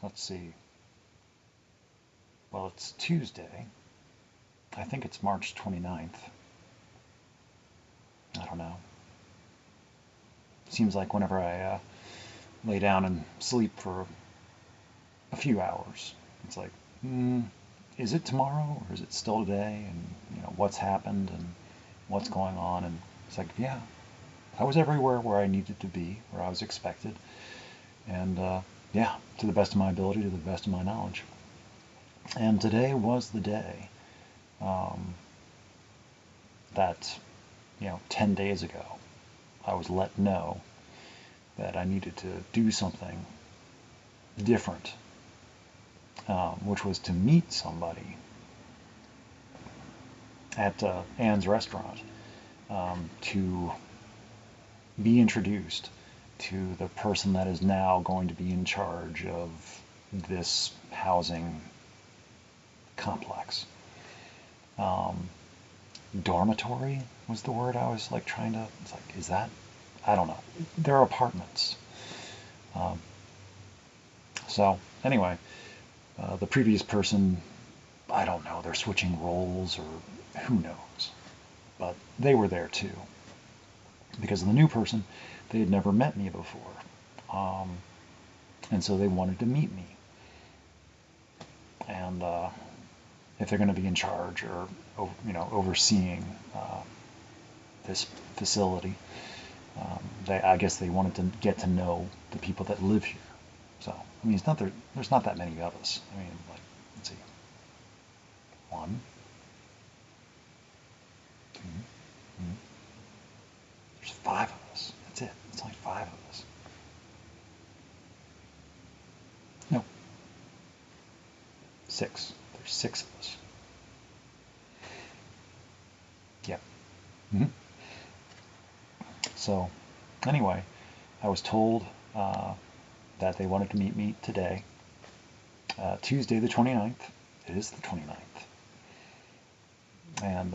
let's see. Well, it's Tuesday. I think it's March 29th. I don't know. Seems like whenever I lay down and sleep for a few hours, it's like, is it tomorrow or is it still today? And what's happened and what's going on? And it's like, yeah, I was everywhere where I needed to be, where I was expected, and yeah, to the best of my ability, to the best of my knowledge. And today was the day that 10 days ago, I was let know that I needed to do something different, which was to meet somebody at Anne's restaurant, to be introduced to the person that is now going to be in charge of this housing complex. Dormitory was the word I was like trying to, it's like, is that, I don't know. They're apartments. So anyway, the previous person, I don't know, they're switching roles or who knows. But they were there too. Because of the new person, they had never met me before. And so they wanted to meet me. And if they're going to be in charge or overseeing this facility, I guess they wanted to get to know the people that live here. So I mean, there's not that many of us. I mean, like, let's see, 1, 2, 3. There's 5 of us. That's it. It's only 5 of us. No, 6. There's 6 of us. Yep. Mm-hmm. So anyway, I was told that they wanted to meet me today, Tuesday the 29th. It is the 29th. And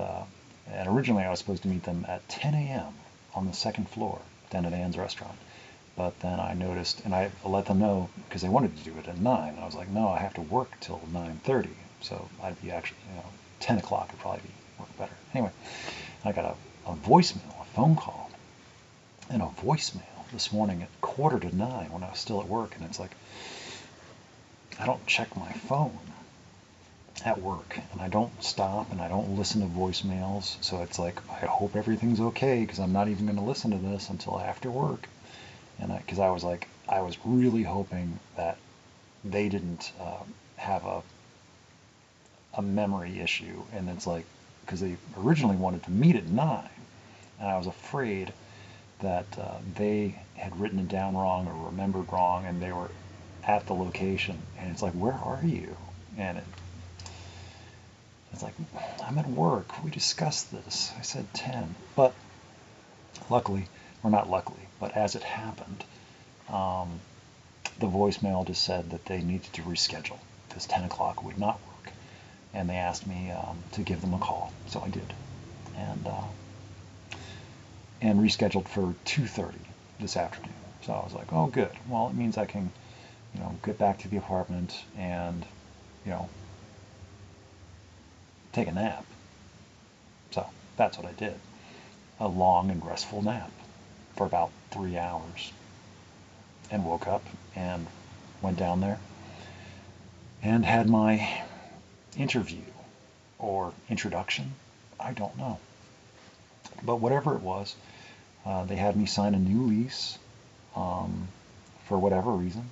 originally I was supposed to meet them at 10 a.m. on the 2nd floor down at Anne's restaurant. But then I noticed, and I let them know, because they wanted to do it at 9. And I was like, no, I have to work till 9:30. So I'd be actually, 10 o'clock would probably work better. Anyway, I got a voicemail, a phone call, and a voicemail this morning at 8:45 when I was still at work. And it's like, I don't check my phone at work, and I don't stop, and I don't listen to voicemails. So it's like, I hope everything's okay, because I'm not even going to listen to this until after work. And because I was like, I was really hoping that they didn't have a memory issue. And it's like, because they originally wanted to meet at 9, and I was afraid that they had written it down wrong or remembered wrong, and they were at the location. And it's like, where are you? And it's like, I'm at work. We discussed this. I said 10. But luckily, or not luckily, but as it happened, the voicemail just said that they needed to reschedule, because 10 o'clock would not work. And they asked me to give them a call. So I did. And rescheduled for 2:30 this afternoon. So I was like, oh, good. Well, it means I can, get back to the apartment and, take a nap. So that's what I did. A long and restful nap for about 3 hours. And woke up and went down there and had my interview or introduction. I don't know. But whatever it was, they had me sign a new lease for whatever reason.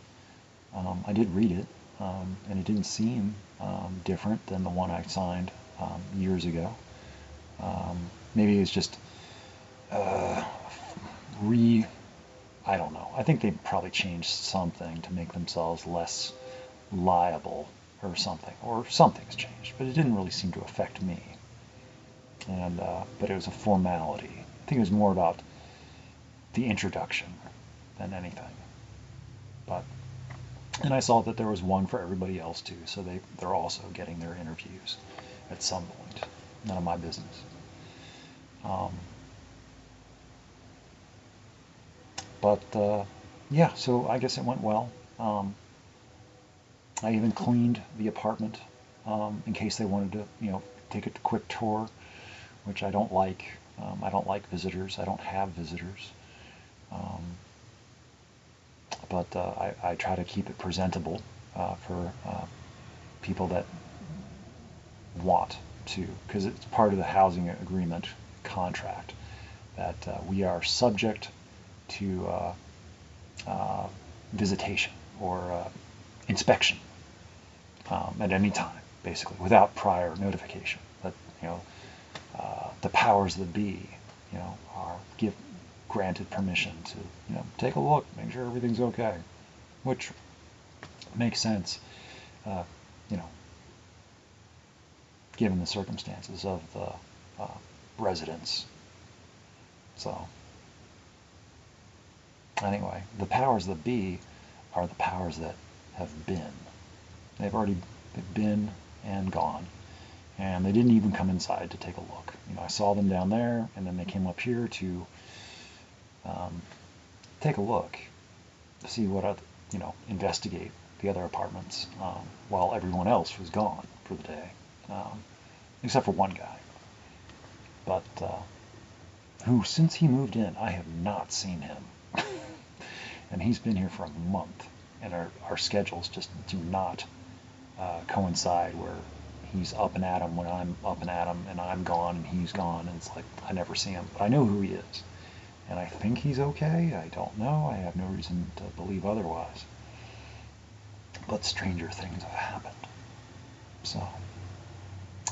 I did read it, and it didn't seem different than the one I signed years ago. Maybe it's just I don't know. I think they probably changed something to make themselves less liable or something's changed, but it didn't really seem to affect me. And but it was a formality. I think it was more about the introduction than anything. But and I saw that there was one for everybody else too, so they're also getting their interviews at some point. None of my business. But yeah, so I guess it went well. I even cleaned the apartment in case they wanted to, take a quick tour, which I don't like. I don't like visitors. I don't have visitors. Um, but I try to keep it presentable for people that want to, because it's part of the housing agreement contract that we are subject to visitation or inspection at any time, basically, without prior notification. That the powers that be, are granted permission to take a look, make sure everything's okay, which makes sense, you know, given the circumstances of the residents. So anyway, the powers that be are the powers that have been. They've already been and gone. And they didn't even come inside to take a look. I saw them down there, and then they came up here to take a look, see what, investigate the other apartments, while everyone else was gone for the day, except for one guy. But who, since he moved in, I have not seen him. And he's been here for a month, and our schedules just do not coincide, where he's up and at him when I'm up and at him, and I'm gone and he's gone, and it's like I never see him. But I know who he is, and I think he's okay. I don't know. I have no reason to believe otherwise. But stranger things have happened. So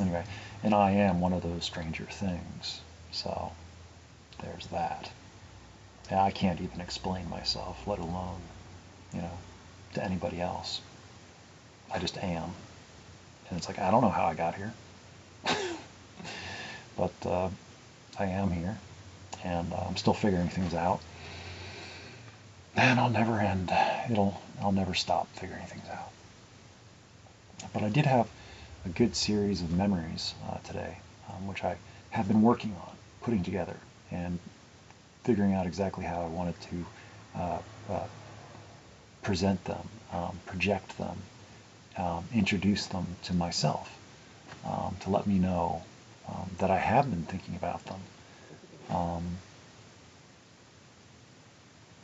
anyway, and I am one of those stranger things. So there's that. And I can't even explain myself, let alone, to anybody else. I just am. And it's like, I don't know how I got here. But I am here. And I'm still figuring things out. And I'll never end. I'll never stop figuring things out. But I did have a good series of memories today, which I have been working on, putting together, and figuring out exactly how I wanted to present them, project them, introduce them to myself, to let me know that I have been thinking about them.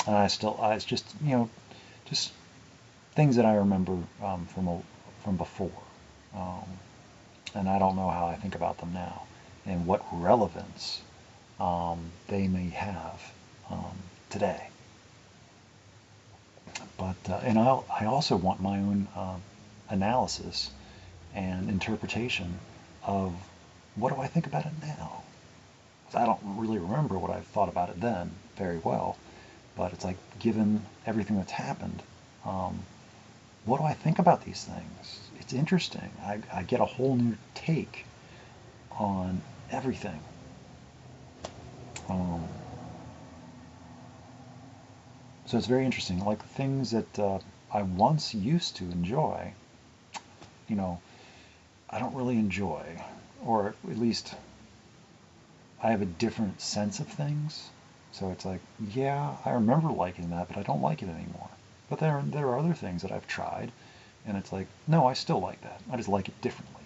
And it's just, just things that I remember from before. And I don't know how I think about them now, and what relevance they may have today. But and I also want my own analysis and interpretation of what do I think about it now. 'Cause I don't really remember what I thought about it then very well, but it's like, given everything that's happened, what do I think about these things? It's interesting. I get a whole new take on everything. So it's very interesting. Like things that I once used to enjoy, I don't really enjoy, or at least I have a different sense of things. So it's like, yeah, I remember liking that, but I don't like it anymore. But there are other things that I've tried, and it's like, no, I still like that. I just like it differently.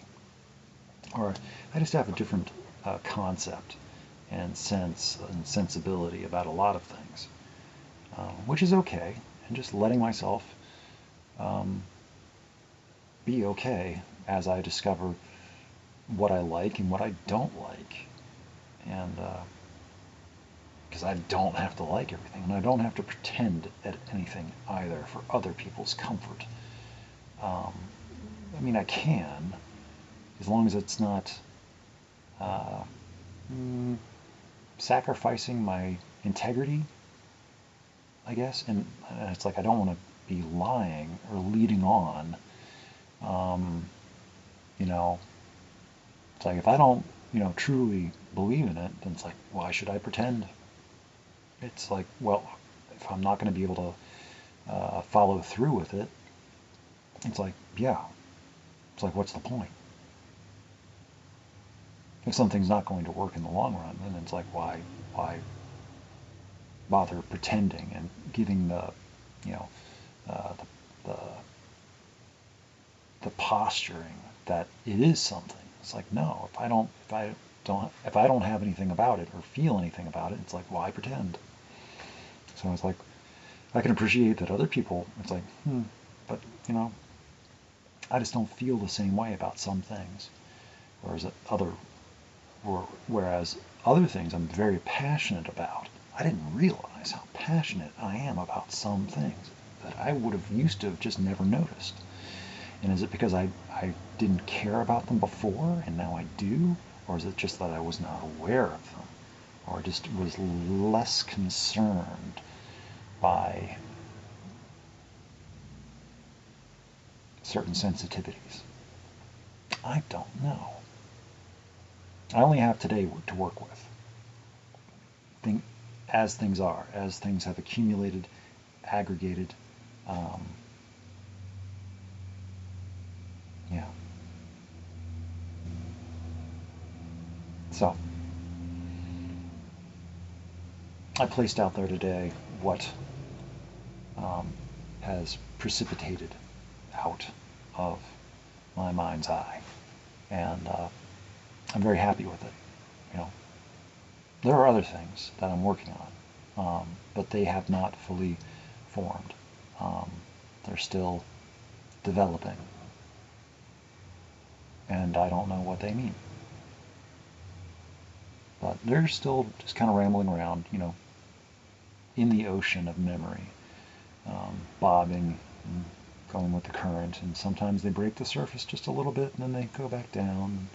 Or I just have a different concept and sense and sensibility about a lot of things, which is okay. And just letting myself be okay as I discover what I like and what I don't like. And because I don't have to like everything, and I don't have to pretend at anything either for other people's comfort. I mean, I can, as long as it's not sacrificing my integrity, I guess. And it's like, I don't want to be lying or leading on. It's like, if I don't, truly believe in it, then it's like, why should I pretend? It's like, well, if I'm not going to be able to follow through with it, it's like, yeah. It's like, what's the point? If something's not going to work in the long run, then it's like, why bother pretending and giving the the posturing that it is something. It's like, no, if I don't have anything about it or feel anything about it, it's like, why pretend? So it's like, I can appreciate that other people, it's like, but I just don't feel the same way about some things. Whereas other things I'm very passionate about. I didn't realize how passionate I am about some things that I would have used to have just never noticed. And is it because I didn't care about them before and now I do? Or is it just that I was not aware of them? Or just was less concerned by certain sensitivities? I don't know. I only have today to work with. As things are, as things have accumulated, aggregated, yeah. So, I placed out there today what has precipitated out of my mind's eye, and I'm very happy with it. There are other things that I'm working on, but they have not fully formed. They're still developing, and I don't know what they mean. But they're still just kind of rambling around, in the ocean of memory, bobbing and going with the current. And sometimes they break the surface just a little bit, and then they go back down.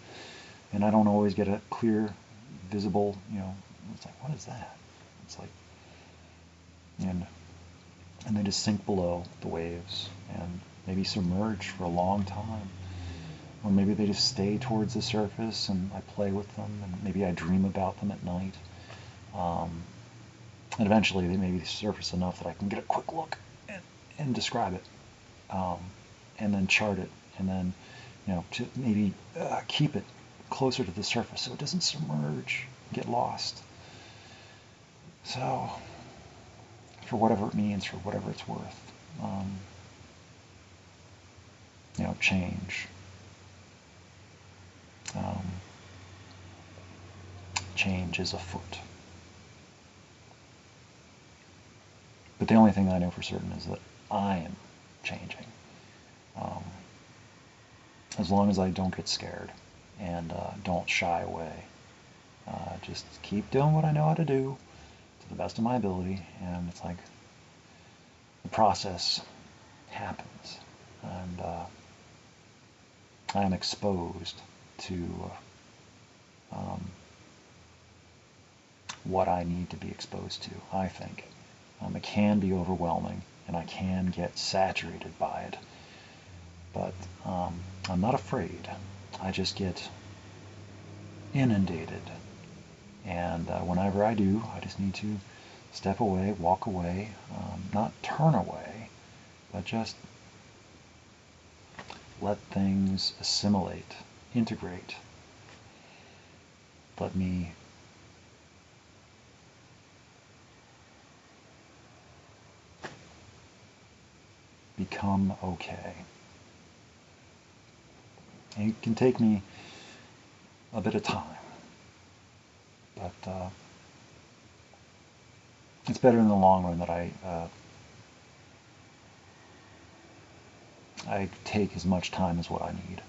And I don't always get a clear, visible, it's like, what is that? It's like, and they just sink below the waves and maybe submerge for a long time. Or maybe they just stay towards the surface and I play with them, and maybe I dream about them at night. And eventually they maybe surface enough that I can get a quick look and describe it, and then chart it, and then to maybe keep it closer to the surface so it doesn't submerge, get lost. So, for whatever it means, for whatever it's worth, change. Change is afoot. But the only thing I know for certain is that I am changing. As long as I don't get scared and don't shy away. Just keep doing what I know how to do to the best of my ability, and it's like the process happens, and I am exposed to what I need to be exposed to, I think. It can be overwhelming, and I can get saturated by it, but I'm not afraid. I just get inundated, and whenever I do, I just need to step away, walk away, not turn away, but just let things assimilate, integrate. Let me become okay. And it can take me a bit of time, but it's better in the long run that I take as much time as what I need.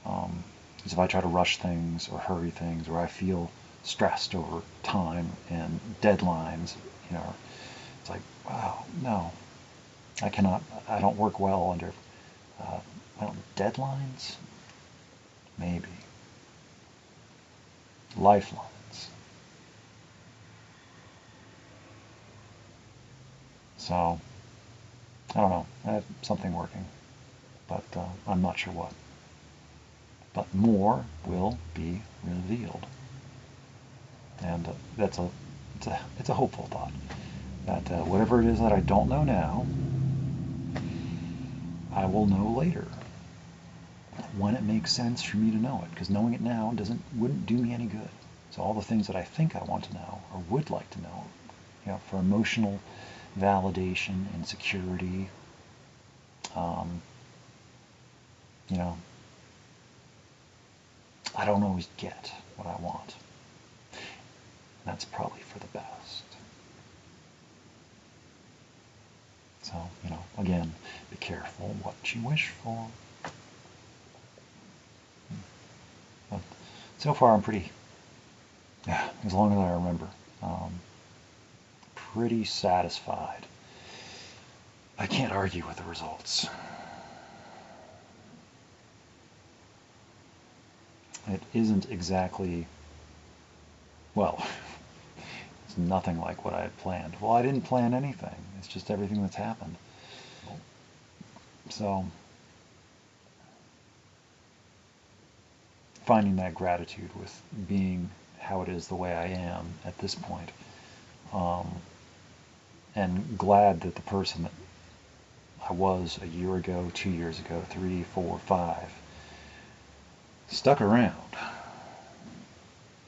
Because if I try to rush things or hurry things, or I feel stressed over time and deadlines, it's like, wow, no, I cannot. I don't work well under deadlines. Maybe lifelines. So I don't know. I have something working, but I'm not sure what. But more will be revealed, and it's a hopeful thought that whatever it is that I don't know now, I will know later when it makes sense for me to know it, because knowing it now wouldn't do me any good. So all the things that I think I want to know or would like to know, for emotional validation and security, you know, I don't always get what I want. That's probably for the best. So, you know, again, be careful what you wish for. But so far I'm pretty, as long as I remember, pretty satisfied. I can't argue with the results. It isn't exactly, well, it's nothing like what I had planned. Well, I didn't plan anything. It's just everything that's happened. So, finding that gratitude with being how it is the way I am at this point. And glad that the person that I was a year ago, 2 years ago, 3, 4, 5, stuck around.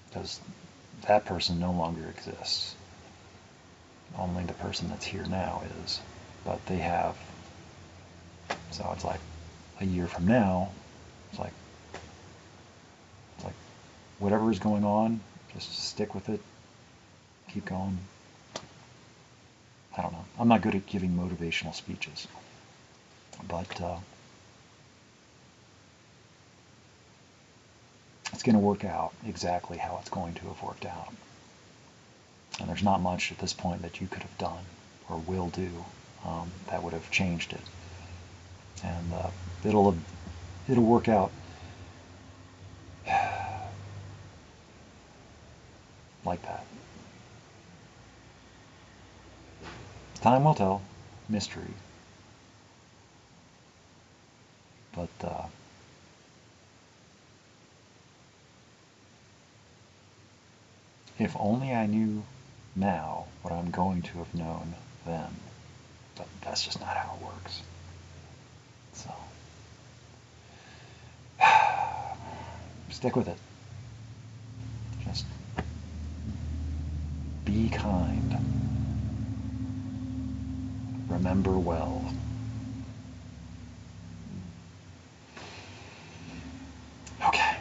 Because that person no longer exists. Only the person that's here now is. But they have. So it's like a year from now, it's like whatever is going on, just stick with it. Keep going. I don't know. I'm not good at giving motivational speeches. But it's going to work out exactly how it's going to have worked out. And there's not much at this point that you could have done or will do that would have changed it. And it'll work out like that. Time will tell. Mystery. But if only I knew now what I'm going to have known then. But that's just not how it works. So, stick with it. Just be kind. Remember well. Okay.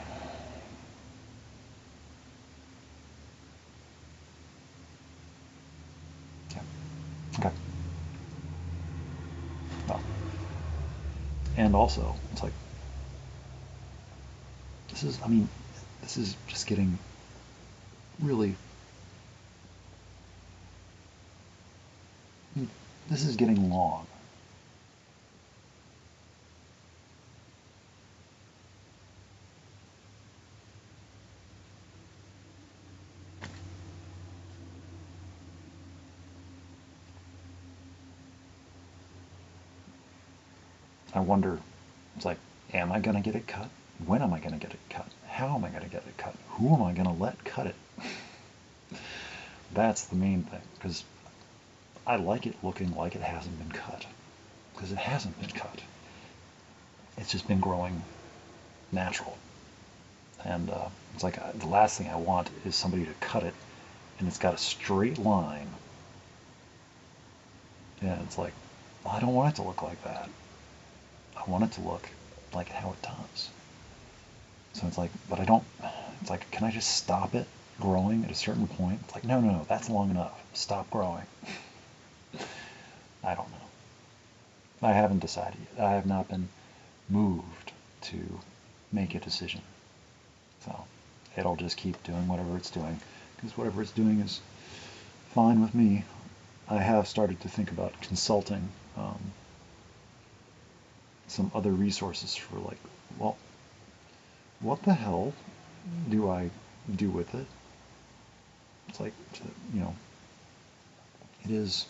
Yeah. Okay. Well, and also, it's like, this is just getting really, this is getting long. I wonder, it's like, am I going to get it cut? When am I going to get it cut? How am I going to get it cut? Who am I going to let cut it? That's the main thing, because I like it looking like it hasn't been cut, because it hasn't been cut. It's just been growing natural. And it's like the last thing I want is somebody to cut it, and it's got a straight line. And it's like, well, I don't want it to look like that. I want it to look like how it does. So it's like, but I don't, it's like, can I just stop it growing at a certain point? It's like, no, that's long enough. Stop growing. I don't know. I haven't decided yet. I have not been moved to make a decision. So it'll just keep doing whatever it's doing, because whatever it's doing is fine with me. I have started to think about consulting some other resources for, like, well, what the hell do I do with it? It's like, you know, it is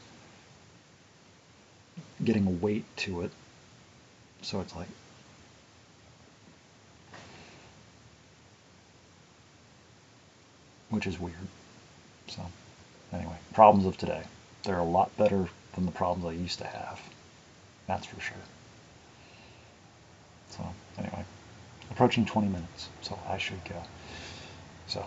getting a weight to it. So it's like, which is weird. So anyway, problems of today. They're a lot better than the problems I used to have. That's for sure. So anyway, approaching 20 minutes, so I should go. So